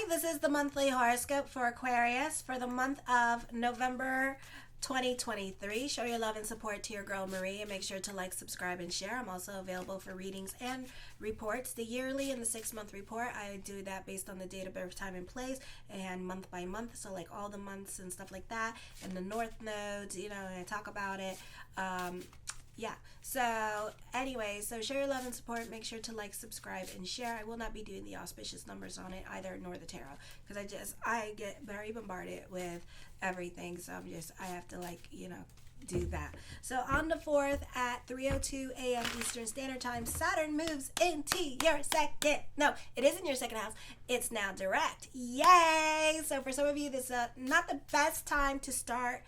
this is the monthly horoscope for Aquarius for the month of November 2023. Show your love and support to your girl Marie and make sure to like, subscribe, and share. I'm also available for readings and reports. The yearly and the 6-month report, I do that based on the date of birth, time, and place, and month by month, so like all the months and stuff like that, and the north nodes, and I talk about it. Yeah, so anyway, so share your love and support. Make sure to like, subscribe, and share. I will not be doing the auspicious numbers on it either, nor the tarot, because I get very bombarded with everything, so I have to do that. So on the 4th at 3:02 a.m. Eastern Standard Time, Saturn moves into your it isn't your second house, it's now direct. Yay! So for some of you, this is not the best time to start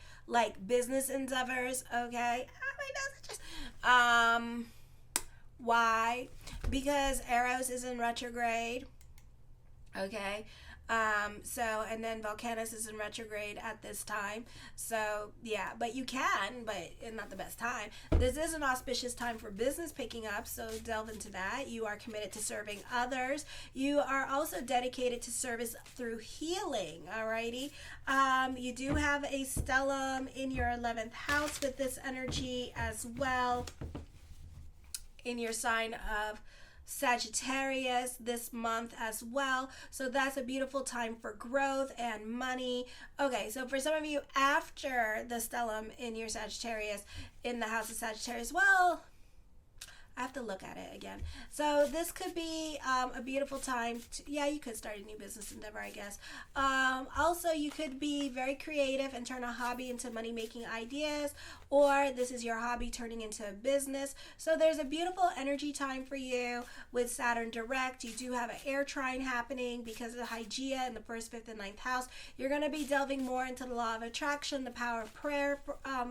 business endeavors, okay? Why? Because Eros is in retrograde, okay? And then Volcanus is in retrograde at this time. So, yeah, but you can, but it's not the best time. This is an auspicious time for business picking up, so delve into that. You are committed to serving others. You are also dedicated to service through healing, alrighty? You do have a stellium in your 11th house with this energy as well, in your sign of Sagittarius this month as well. So that's a beautiful time for growth and money. Okay, so for some of you, after the stellium in your Sagittarius, in the house of Sagittarius, well, I have to look at it again. So this could be a beautiful time you could start a new business endeavor, I guess. Also, you could be very creative and turn a hobby into money-making ideas, or this is your hobby turning into a business. So there's a beautiful energy time for you with Saturn direct. You do have an air trine happening because of the Hygeia in the 1st, 5th, and 9th house. You're going to be delving more into the law of attraction, the power of prayer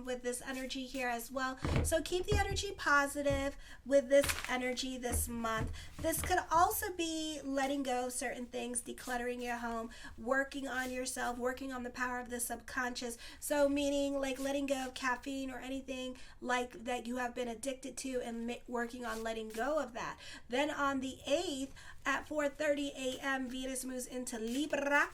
with this energy here as well. So keep the energy positive with this energy this month. This could also be letting go of certain things, decluttering your home, working on yourself, working on the power of the subconscious. So meaning letting go of caffeine or anything like that you have been addicted to, and working on letting go of that. Then on the 8th at 4:30 a.m. Venus moves into Libra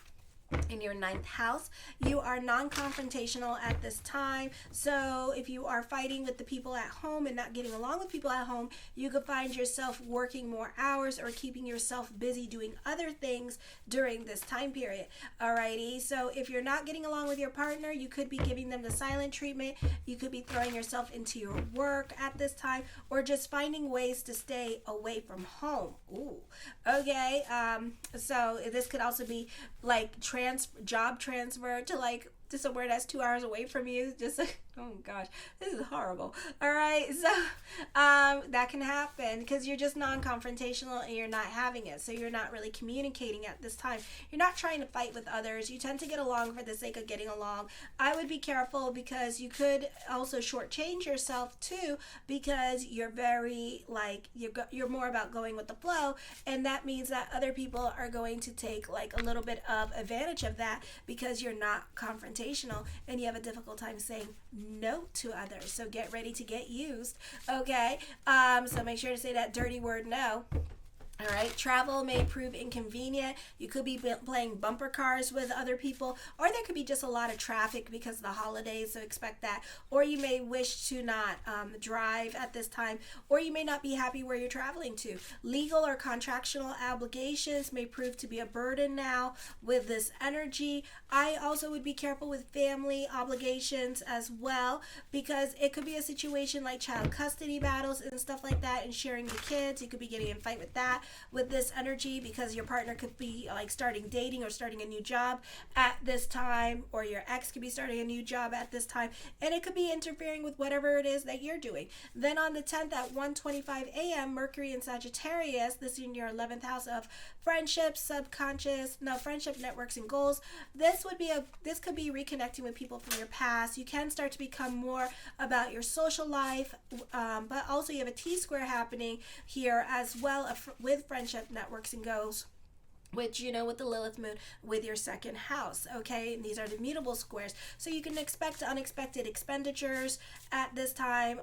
in your 9th house. You are non-confrontational at this time. So if you are fighting with the people at home and not getting along with people at home, you could find yourself working more hours or keeping yourself busy doing other things during this time period. Alrighty, so if you're not getting along with your partner, you could be giving them the silent treatment. You could be throwing yourself into your work at this time, or just finding ways to stay away from home. Ooh, okay. So this could also be job transfer to somewhere that's 2 hours away from you. Oh gosh, this is horrible. All right, so that can happen because you're just non-confrontational and you're not having it. So you're not really communicating at this time. You're not trying to fight with others. You tend to get along for the sake of getting along. I would be careful because you could also shortchange yourself too, because you're very you're more about going with the flow, and that means that other people are going to take a little bit of advantage of that because you're not confrontational and you have a difficult time saying no to others. So get ready to get used, okay? So make sure to say that dirty word no. All right, travel may prove inconvenient. You could be playing bumper cars with other people, or there could be just a lot of traffic because of the holidays, so expect that. Or you may wish to not drive at this time, or you may not be happy where you're traveling to. Legal or contractual obligations may prove to be a burden now with this energy. I also would be careful with family obligations as well, because it could be a situation like child custody battles and stuff like that, and sharing the kids. You could be getting in a fight with that with this energy, because your partner could be starting dating or starting a new job at this time, or your ex could be starting a new job at this time, and it could be interfering with whatever it is that you're doing. Then on the 10th at 1:25 a.m. Mercury in Sagittarius, this is in your 11th house of friendship, friendship networks and goals. This could be reconnecting with people from your past. You can start to become more about your social life, but also you have a T-square happening here as well with friendship networks and goals. which, you know, with the Lilith moon, with your second house, okay? And these are the mutable squares. So you can expect unexpected expenditures at this time.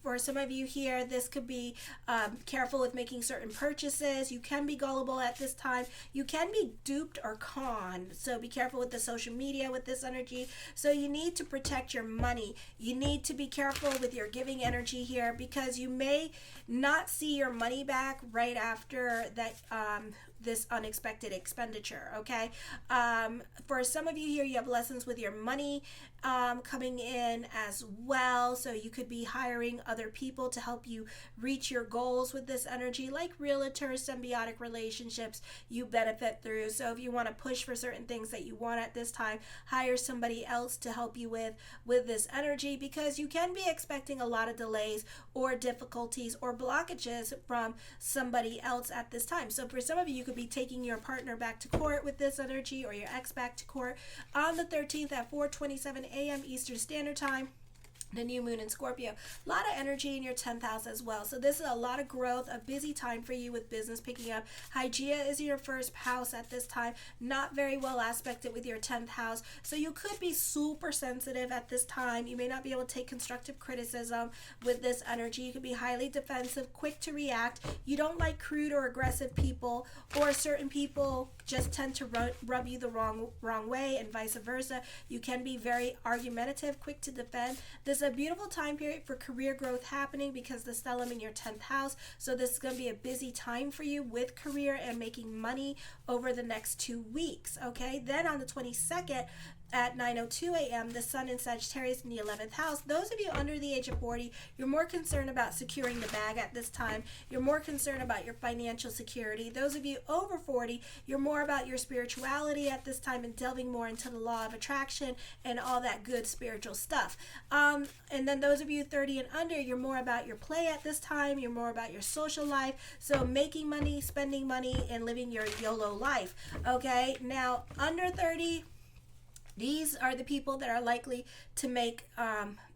For some of you here, this could be careful with making certain purchases. You can be gullible at this time. You can be duped or conned. So be careful with the social media with this energy. So you need to protect your money. You need to be careful with your giving energy here, because you may not see your money back right after that this unexpected expenditure, okay? For some of you here, you have lessons with your money coming in as well. So you could be hiring other people to help you reach your goals with this energy, like realtors, symbiotic relationships you benefit through. So if you want to push for certain things that you want at this time, hire somebody else to help you with this energy, because you can be expecting a lot of delays or difficulties or blockages from somebody else at this time. So for some of you, you could be taking your partner back to court with this energy, or your ex back to court on the 13th at 4:27 a.m. Eastern Standard Time. The new moon in Scorpio. A lot of energy in your 10th house as well. So this is a lot of growth, a busy time for you with business picking up. Hygeia is your first house at this time. Not very well aspected with your 10th house. So you could be super sensitive at this time. You may not be able to take constructive criticism with this energy. You could be highly defensive, quick to react. You don't like crude or aggressive people, or certain people just tend to rub you the wrong way, and vice versa. You can be very argumentative, quick to defend. This is a beautiful time period for career growth happening, because the stellium in your 10th house. So this is going to be a busy time for you with career and making money over the next 2 weeks, okay? Then on the 22nd, at 9:02 a.m., the sun in Sagittarius in the 11th house. Those of you under the age of 40, you're more concerned about securing the bag at this time. You're more concerned about your financial security. Those of you over 40, you're more about your spirituality at this time, and delving more into the law of attraction and all that good spiritual stuff. And then those of you 30 and under, you're more about your play at this time. You're more about your social life. So making money, spending money, and living your YOLO life. Okay, now under 30, these are the people that are likely to make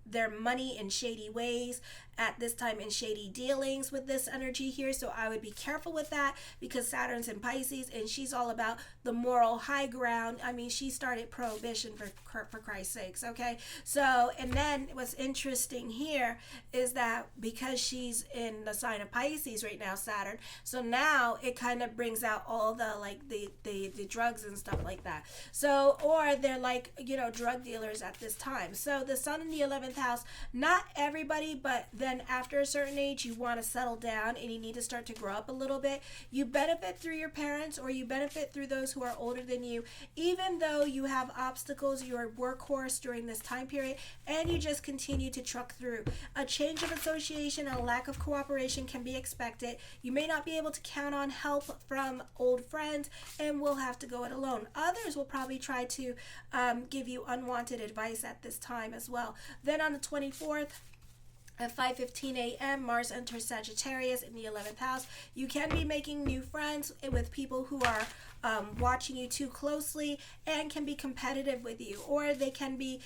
their money in shady ways at this time, in shady dealings with this energy here. So I would be careful with that, because Saturn's in Pisces, and she's all about the moral high ground. I mean, she started prohibition for Christ's sakes, okay? So, and then what's interesting here is that because she's in the sign of Pisces right now, Saturn, so now it kind of brings out all the like the drugs and stuff like that. So, or they're like, you know, drug dealers at this time. So the sun in the 11th house, not everybody, but then after a certain age, you want to settle down and you need to start to grow up a little bit. You benefit through your parents, or you benefit through those who are older than you, even though you have obstacles. You're a workhorse during this time period, and you just continue to truck through. A change of association and a lack of cooperation can be expected. You may not be able to count on help from old friends, and will have to go it alone. Others will probably try to give you unwanted advice at this time as well. Then on the 24th, at 5:15 a.m., Mars enters Sagittarius in the 11th house. You can be making new friends with people who are watching you too closely and can be competitive with you, or they can be,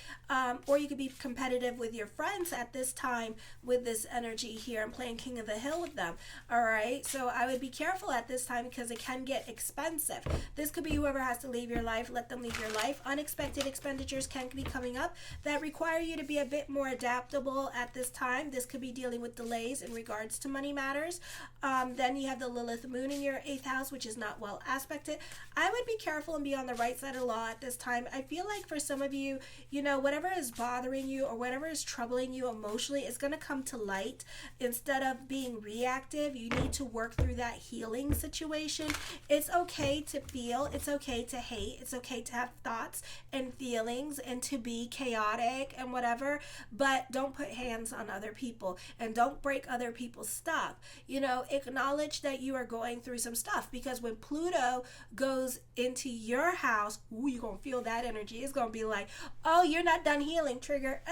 or you could be competitive with your friends at this time with this energy here and playing King of the Hill with them. All right, so I would be careful at this time, because it can get expensive. This could be whoever has to leave your life. Let them leave your life. Unexpected expenditures can be coming up that require you to be a bit more adaptable at this time. This could be dealing with delays in regards to money matters. Then you have the Lilith moon in your 8th house, which is not well aspected. I would be careful and be on the right side of the law at this time. I feel like for some of you, you know, whatever is bothering you or whatever is troubling you emotionally is going to come to light. Instead of being reactive, you need to work through that healing situation. It's okay to feel. It's okay to hate. It's okay to have thoughts and feelings and to be chaotic and whatever, but don't put hands on other people and don't break other people's stuff. You know, acknowledge that you are going through some stuff, because when Pluto goes into your house, ooh, you're gonna feel that energy. It's gonna be like, oh, you're not done healing, trigger.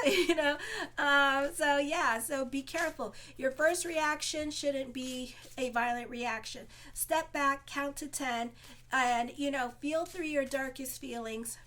You know, so yeah, so be careful. Your first reaction shouldn't be a violent reaction. Step back, count to 10, and you know, feel through your darkest feelings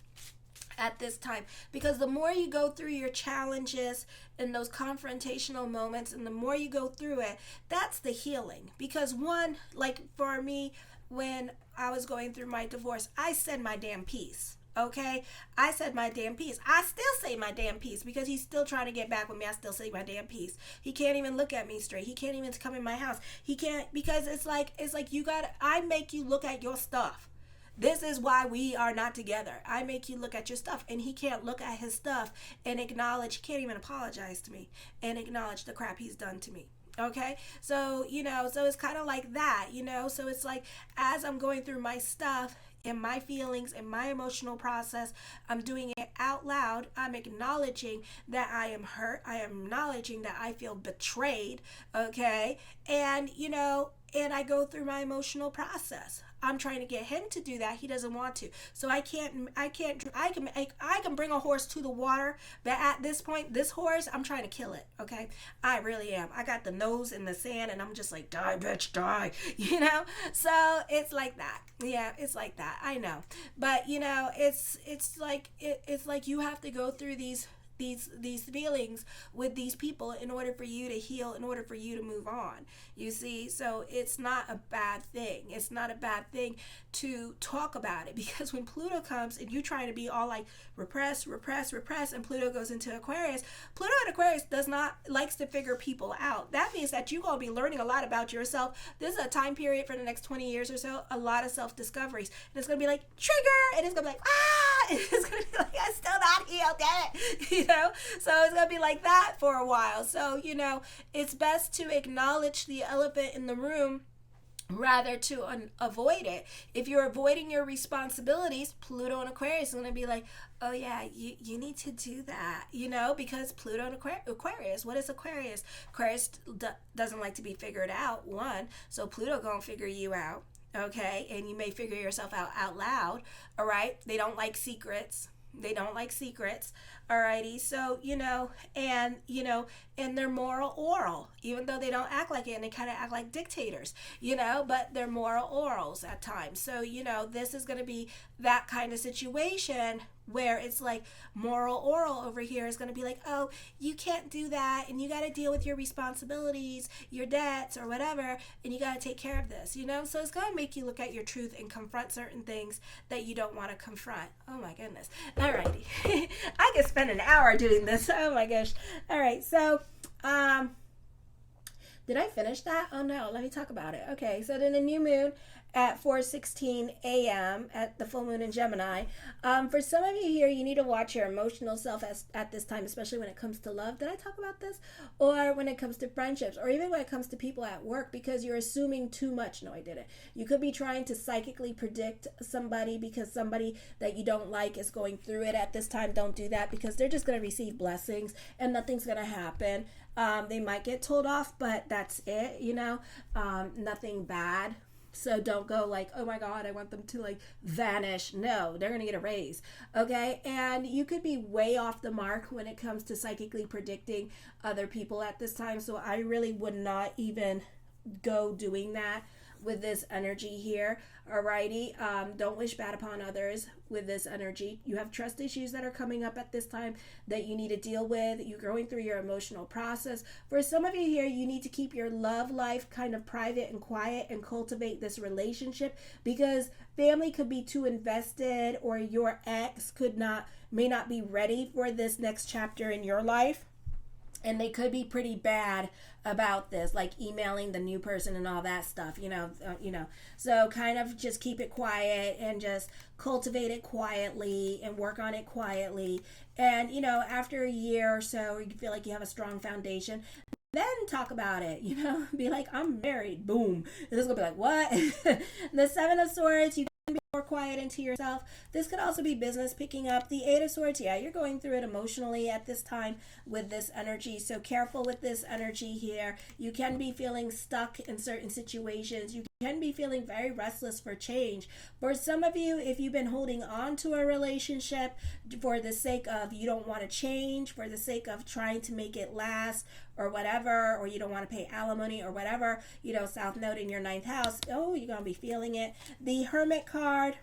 at this time, because the more you go through your challenges and those confrontational moments, and the more you go through it, that's the healing. Because one, like for me when I was going through my divorce, I said my damn piece. Okay, I said my damn piece. I still say my damn piece because he's still trying to get back with me. I still say my damn piece. He can't even look at me straight. He can't even come in my house. He can't, because it's like you got. I make you look at your stuff. This is why we are not together. I make you look at your stuff, and he can't look at his stuff and acknowledge. He can't even apologize to me and acknowledge the crap he's done to me. Okay, so so it's kind of like that, so it's like, as I'm going through my stuff and my feelings and my emotional process, I'm doing it out loud. I'm acknowledging that I am hurt. I am acknowledging that I feel betrayed. Okay, and and I go through my emotional process. I'm trying to get him to do that. He doesn't want to. So I can bring a horse to the water, but at this point, this horse, I'm trying to kill it. Okay, I really am. I got the nose in the sand, and I'm just like, die, bitch, die. So it's like that. Yeah, it's like that. I know, but it's like you have to go through these feelings with these people in order for you to heal, in order for you to move on. You see, so it's not a bad thing. It's not a bad thing to talk about it, because when Pluto comes and you trying to be all like repress, and Pluto goes into Aquarius, Pluto in Aquarius likes to figure people out. That means that you're going to be learning a lot about yourself. This is a time period for the next 20 years or so, a lot of self-discoveries. And it's going to be like, trigger, and it's going to be like, ah, and it's going to be like, I'm still not healed, damn it. So it's going to be like that for a while. So, it's best to acknowledge the elephant in the room rather to avoid it. If you're avoiding your responsibilities, Pluto in Aquarius is going to be like, oh yeah, you need to do that, because Pluto in Aquarius, what is Aquarius? Aquarius doesn't like to be figured out, one, so Pluto going to figure you out, okay, and you may figure yourself out loud, all right? They don't like secrets. Alrighty, so and they're moral oral, even though they don't act like it, and they kind of act like dictators, but they're moral orals at times. So this is going to be that kind of situation where it's like moral oral over here is going to be like, oh, you can't do that, and you got to deal with your responsibilities, your debts, or whatever, and you got to take care of this, so it's going to make you look at your truth and confront certain things that you don't want to confront. Oh my goodness. Alrighty. I could spend an hour doing this. Oh my gosh. All right, so did I finish that? Oh no, let me talk about it. Okay, so then the new moon at 4:16 a.m. at the full moon in Gemini. For some of you here, you need to watch your emotional self at this time, especially when it comes to love. Did I talk about this? Or when it comes to friendships, or even when it comes to people at work, because you're assuming too much. No, I didn't. You could be trying to psychically predict somebody because somebody that you don't like is going through it at this time. Don't do that, because they're just going to receive blessings and nothing's going to happen. They might get told off, but that's it, nothing bad. So don't go like, oh my God, I want them to like vanish. No, they're going to get a raise. Okay. And you could be way off the mark when it comes to psychically predicting other people at this time. So I really would not even go doing that with this energy here. Alrighty. Don't wish bad upon others with this energy. You have trust issues that are coming up at this time that you need to deal with. You're going through your emotional process. For some of you here, you need to keep your love life kind of private and quiet and cultivate this relationship, because family could be too invested, or your ex may not be ready for this next chapter in your life. And they could be pretty bad about this, like emailing the new person and all that stuff, So kind of just keep it quiet and just cultivate it quietly and work on it quietly. And, after a year or so, you feel like you have a strong foundation, then talk about it, be like, I'm married, boom. And it's going to be like, what? The Seven of Swords, you can be more quiet into yourself. This could also be business picking up. The Eight of Swords, yeah, you're going through it emotionally at this time with this energy. So careful with this energy here. You can be feeling stuck in certain situations. You can be feeling very restless for change. For some of you, if you've been holding on to a relationship for the sake of you don't want to change, for the sake of trying to make it last or whatever, or you don't want to pay alimony or whatever, South Node in your ninth house, oh, you're going to be feeling it. The Hermit card,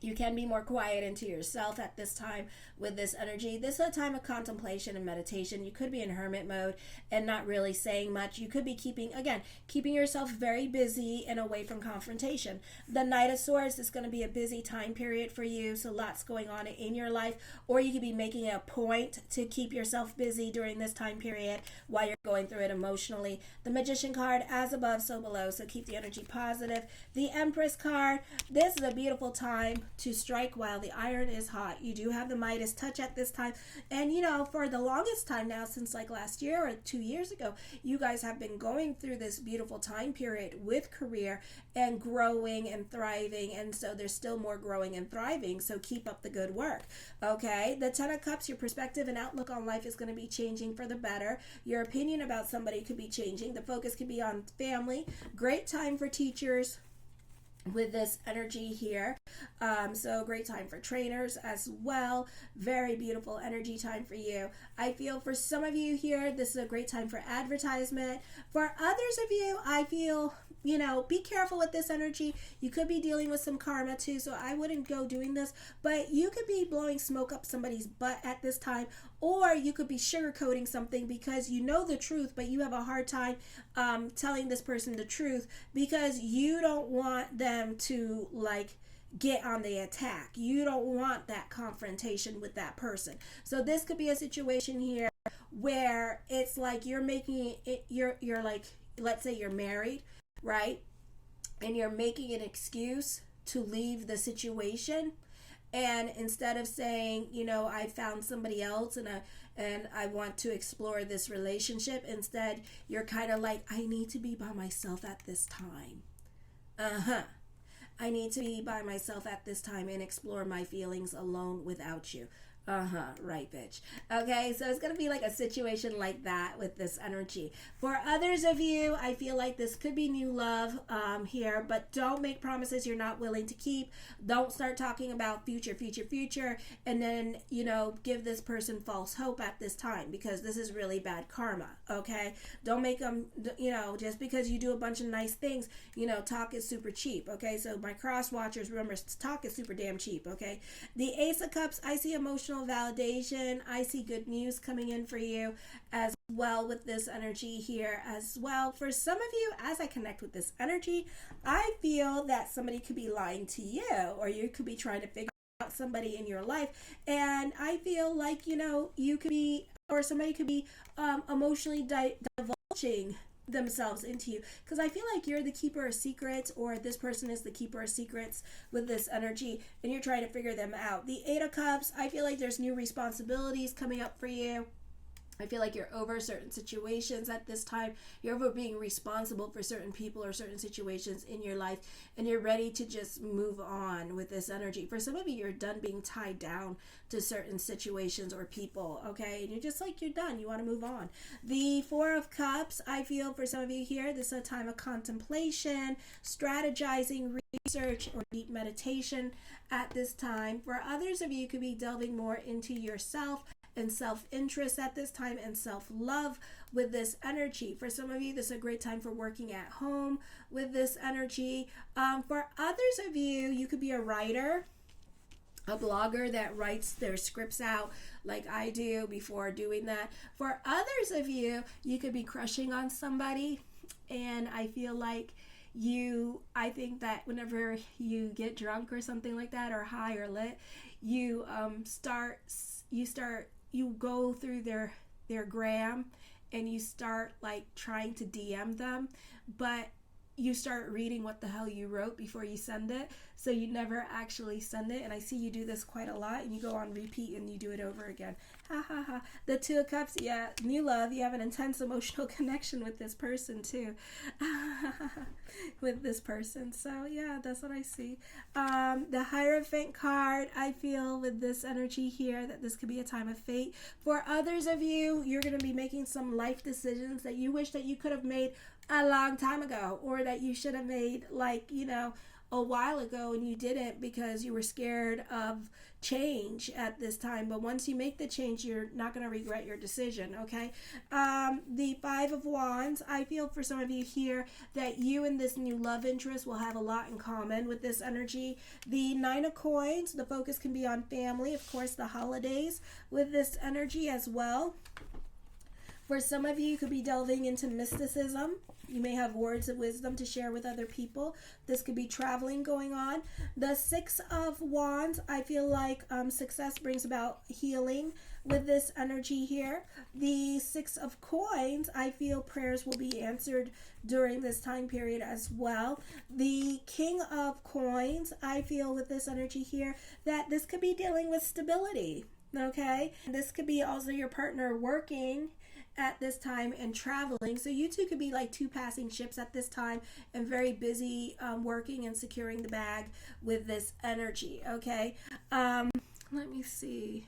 You can be more quiet into yourself at this time with this energy. This is a time of contemplation and meditation. You could be in hermit mode and not really saying much. You could be keeping yourself very busy and away from confrontation. The Knight of Swords is going to be a busy time period for you, so lots going on in your life. Or you could be making a point to keep yourself busy during this time period while you're going through it emotionally. The Magician card, as above, so below, so keep the energy positive. The Empress card, this is a beautiful time to strike while the iron is hot. You do have the Midas touch at this time, and for the longest time now, since like last year or 2 years ago, you guys have been going through this beautiful time period with career and growing and thriving, and so there's still more growing and thriving, so keep up the good work. Okay, the Ten of Cups, your perspective and outlook on life is going to be changing for the better. Your opinion about somebody could be changing. The focus could be on family. Great time for teachers with this energy here. So great time for trainers as well. Very beautiful energy time for you. I feel for some of you here, this is a great time for advertisement. For others of you, I feel, be careful with this energy. You could be dealing with some karma too, so I wouldn't go doing this, but you could be blowing smoke up somebody's butt at this time, or you could be sugarcoating something because you know the truth, but you have a hard time telling this person the truth because you don't want them to get on the attack. You don't want that confrontation with that person. So this could be a situation here where it's like you're making it, you're like, let's say you're married, right? And you're making an excuse to leave the situation. And instead of saying, I found somebody else and I want to explore this relationship, instead you're kind of like, I need to be by myself at this time. I need to be by myself at this time and explore my feelings alone without you. Right, bitch. Okay, so it's going to be like a situation like that with this energy. For others of you, I feel like this could be new love here, but don't make promises you're not willing to keep. Don't start talking about future, and then, give this person false hope at this time because this is really bad karma, okay? Don't make them, just because you do a bunch of nice things, talk is super cheap, okay? So my cross watchers, remember, talk is super damn cheap, okay? The Ace of Cups, I see emotional validation. I see good news coming in for you as well with this energy here as well. For some of you, as I connect with this energy, I feel that somebody could be lying to you, or you could be trying to figure out somebody in your life, and I feel like you could be, or somebody could be emotionally divulging themselves into you, because I feel like you're the keeper of secrets, or this person is the keeper of secrets with this energy, and you're trying to figure them out. The Eight of Cups, I feel like there's new responsibilities coming up for you. I feel like you're over certain situations at this time. You're over being responsible for certain people or certain situations in your life, and you're ready to just move on with this energy. For some of you, you're done being tied down to certain situations or people, okay? And you're just like, you're done. You want to move on. The Four of Cups, I feel for some of you here, this is a time of contemplation, strategizing, research, or deep meditation at this time. For others of you, you could be delving more into yourself and self-interest at this time, and self-love with this energy. For some of you, this is a great time for working at home with this energy. For others of you, you could be a writer, a blogger that writes their scripts out like I do before doing that. For others of you, you could be crushing on somebody, and I feel like I think that whenever you get drunk or something like that, or high or lit, you go through their gram and you start like trying to DM them, but you start reading what the hell you wrote before you send it, so you never actually send it. And I see you do this quite a lot, and you go on repeat and you do it over again. Ha ha ha. The Two of Cups, yeah, new love. You have an intense emotional connection with this person too. With this person. So yeah, that's what I see. The Hierophant card, I feel with this energy here that this could be a time of fate. For others of you, you're going to be making some life decisions that you wish that you could have made a long time ago, or that you should have made a while ago and you didn't because you were scared of change at this time. But once you make the change, you're not going to regret your decision, okay? The Five of Wands, I feel for some of you here that you and this new love interest will have a lot in common with this energy. The Nine of Coins, the focus can be on family, of course, the holidays with this energy as well. For some of you could be delving into mysticism. You may have words of wisdom to share with other people. This could be traveling going on. The Six of Wands, I feel like success brings about healing with this energy here. The Six of Coins, I feel prayers will be answered during this time period as well. The King of Coins, I feel with this energy here that this could be dealing with stability, okay? This could be also your partner working at this time and traveling. So you two could be like two passing ships at this time and very busy working and securing the bag with this energy, okay? Let me see.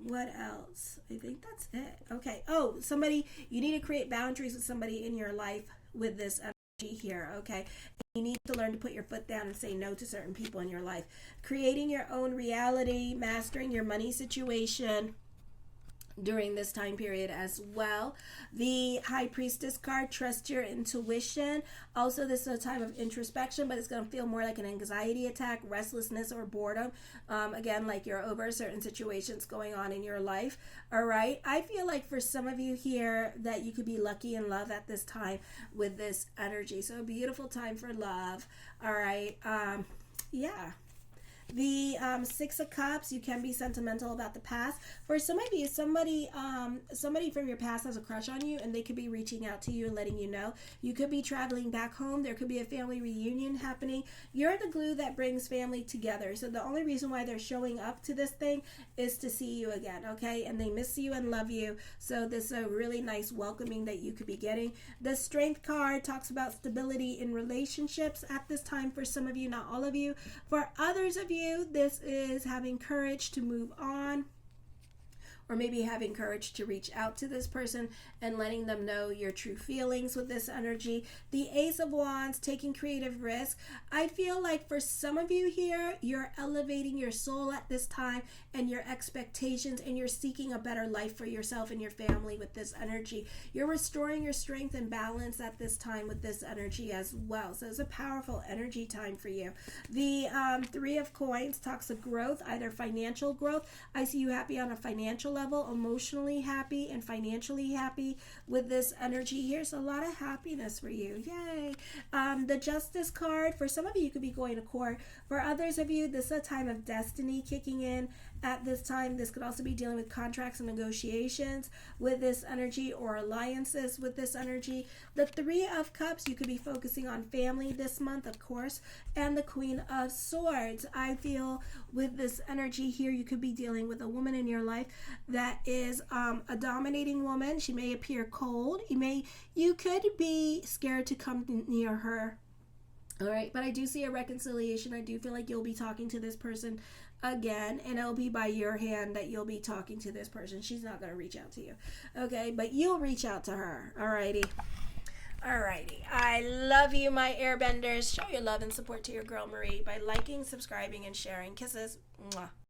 What else? I think that's it. Okay. Oh, somebody, you need to create boundaries with somebody in your life with this energy here, okay? You need to learn to put your foot down and say no to certain people in your life. Creating your own reality, mastering your money situation during this time period as well. The High Priestess card, trust your intuition. Also, this is a time of introspection, but it's going to feel more like an anxiety attack, restlessness, or boredom. Again, like you're over certain situations going on in your life. All right. I feel like for some of you here that you could be lucky in love at this time with this energy. So a beautiful time for love. All right. Yeah. The Six of Cups, you can be sentimental about the past. For some of you, somebody from your past has a crush on you and they could be reaching out to you and letting you know. You could be traveling back home. There could be a family reunion happening. You're the glue that brings family together. So the only reason why they're showing up to this thing is to see you again, okay? And they miss you and love you. So this is a really nice welcoming that you could be getting. The Strength card talks about stability in relationships at this time for some of you, not all of you. For others of you, this is having courage to move on, or maybe having courage to reach out to this person and letting them know your true feelings with this energy. The Ace of Wands, taking creative risk. I feel like for some of you here, you're elevating your soul at this time and your expectations, and you're seeking a better life for yourself and your family with this energy. You're restoring your strength and balance at this time with this energy as well. So it's a powerful energy time for you. The Three of Coins talks of growth, either financial growth. I see you happy on a financial level, emotionally happy and financially happy with this energy here. So a lot of happiness for you. Yay. The Justice card, for some of you could be going to court. For others of you, this is a time of destiny kicking in at this time. This could also be dealing with contracts and negotiations with this energy, or alliances with this energy. The Three of Cups, you could be focusing on family this month, of course. And the Queen of Swords, I feel with this energy here, you could be dealing with a woman in your life that is a dominating woman. She may appear cold. You could be scared to come near her. All right, but I do see a reconciliation. I do feel like you'll be talking to this person again, and it'll be by your hand that you'll be talking to this person. She's not going to reach out to you, okay? But you'll reach out to her, alrighty? Alrighty. I love you, my airbenders. Show your love and support to your girl, Marie, by liking, subscribing, and sharing. Kisses. Mwah.